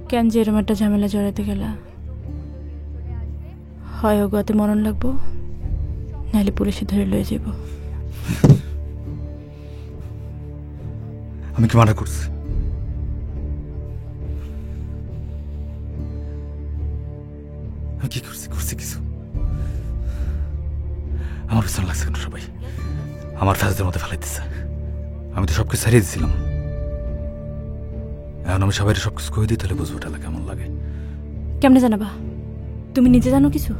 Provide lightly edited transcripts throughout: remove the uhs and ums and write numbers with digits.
কেন যে এরম একটা ঝামেলা জড়াইতে গেলা? হয় ওগাতে মরণ লাগবো, নাহলে পুলিশে ধরে লয়ে যাব। আমি কি মানা করছি? আমি কি করছি কিছু? আমার পিছন লাগছে কেন সবাই? আমার ফ্যাসদের মধ্যে ফেলাই দিচ্ছে। আমি তো সবকিছু ছাড়িয়ে দিছিলাম। এখন আমি সবাই সবকিছু কয়ে দিই, তাহলে বুঝবো এটা কেমন লাগে। কেমনে জানাবা? তুমি নিজে জানো কিছু?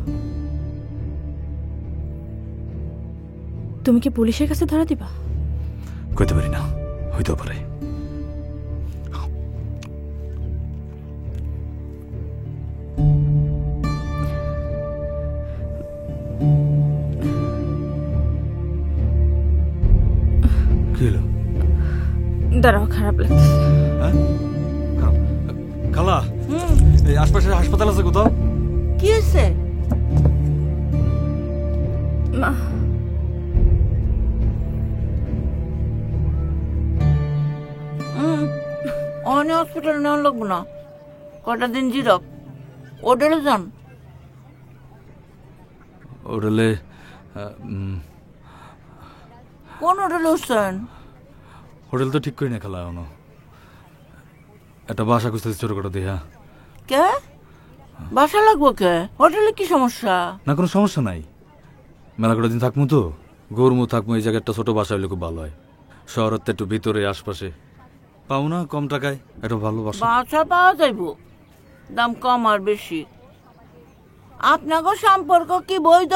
তুমি কি পুলিশের কাছে ধরা দিবা? কইতে পারি না, হইতেও পারে। দাঁড়াও, খারাপ লাগতেছে। খালা, এই আশপাশে হাসপাতাল আছে কোথাও? কি হয়েছে? মা, অনে হসপিটাল নেওয়া লাগবো না, কটা দিন জিরক ওডেলে যান। ওডেলে? কোন হোটেলে উঠছেন? হোটেল তো ঠিক করি না খালা, এখনো একটা বাসা খুঁজতেছি ছোটখাটো দেহা। কে বাসা লাগবো? কে হোটেলে কি সমস্যা? না, কোনো সমস্যা নাই। মেলা কটা দিন থাকবো তো, গরমু থাকবো। এই জায়গায় একটা ছোট বাসা হইলে খুব ভালো হয়। শহরের তো একটু ভিতরে আশপাশে পাও না, কম টাকায় একটা ভালো বাসা। বাসা পাওয়া যাইব, দাম কম আর বেশি। আপনাকে সম্পর্ক কি বৈধ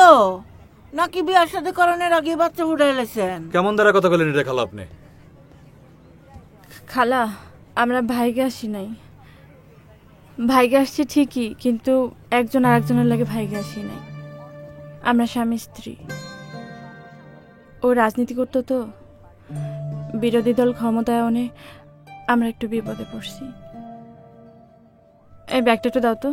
নাকি বিয়ার সাথে করণের আগে বাচ্চা উঠাই লেছেন? কেমন দ্বারা কথা বলেন এটা খালা আপনি? খালা, আমরা ভাইগে আসি নাই। ভাইগে আসছি ঠিকই, কিন্তু একজন আর একজনের লাগে ভাইগে আসি নাই। আমরা স্বামী স্ত্রী। ও রাজনীতি করতো তো, বিরোধী দল ক্ষমতায়নে আমরা একটু বিপদে পড়ছি। এই ব্যাগটা একটু দাও তো।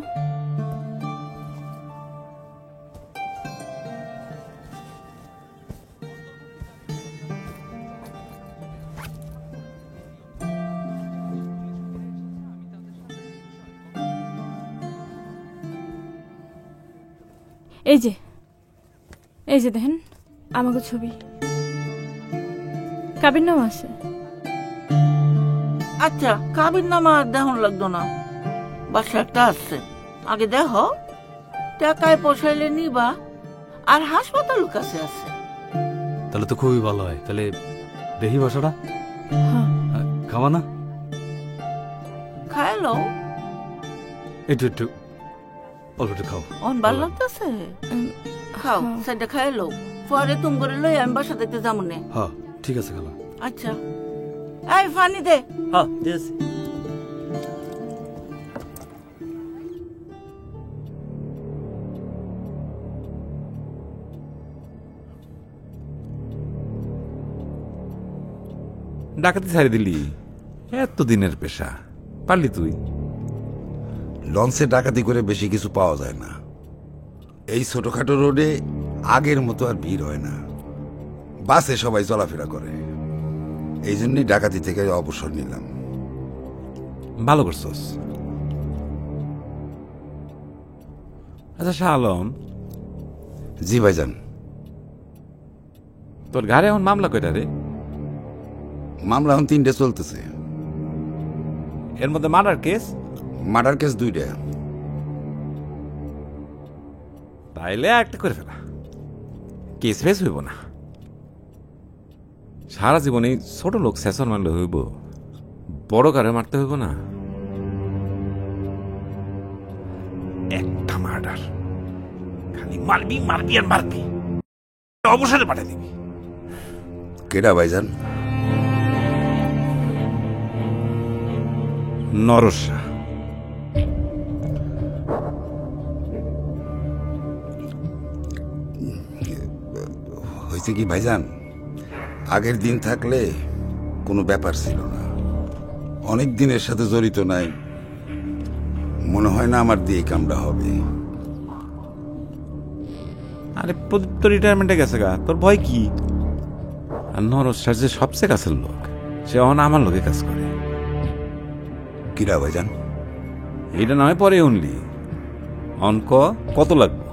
এই যে দেখেন আমাকে ছবি, কাবির নাম আছে। আচ্ছা, কাবির নামা দেহন লাগতো না, বাসা একটা আছে। আগে দেখো, টাকায় পোষাইলে নিবা, আর হাসপাতাল কাছে আছে। তাহলে তো খুবই ভালো হয়। তাহলে দেখি বাসাটা। খাওয়া না? খাইলো একটু অল্প একটু খাও। অন ভাল লাগতেছে, খাও। সেটা খাইলো, পরে তুমি করে লই আমি বাসা দেখতে যাবো না। হ্যাঁ ঠিক আছে খালা। আচ্ছা, এই পানি দে। হ্যাঁ দিয়েছি। ডাকাতি ছাড়ি দিলি, এত দিনের পেশা, পারলি তুই? লঞ্চে ডাকাতি করে বেশি কিছু পাওয়া যায় না। এই ছোটখাটো রোডে আগের মতো আর ভিড় হয় না, বাসে সবাই চলাফেরা করে। এই জন্যই ডাকাতি থেকে অবসর নিলাম। ভালো করছস। আচ্ছা শাহ আলম। জি ভাইজান। তোর ঘরে এখন মামলা কয়টা রে? মামলা এখন 3টে চলতেছে। এর মধ্যে মার্ডার কেস? মার্ডার কেস 2টা। তাইলে একটা করে ফেলা, কেস ফেস হইব না। সারা জীবনে ছোট লোক সেশন মারলে হইব, বড় কারে মারতে হইব না। একটা মার্ডার, খালি মারবি মারবি আর মারবি, অবসরে পাঠিয়ে দিবি। কেডা ভাইজান? নরসা। হয়েছে কি ভাইজান, আগের দিন থাকলে কোনো ব্যাপার ছিল না, অনেক দিনের সাথে জড়িত নাই, মনে হয় না আমার দিয়ে কামড়া হবে। আরে প্রদীপ তো রিটায়ারমেন্টে গেছে গা, তোর ভয় কি? আর নরসার যে সবচেয়ে কাছের লোক, সে অন আমার লোকে কাজ করে। কিরা ভাইজান? এটা নয় পরে উনলি অঙ্ক কত লাগবে?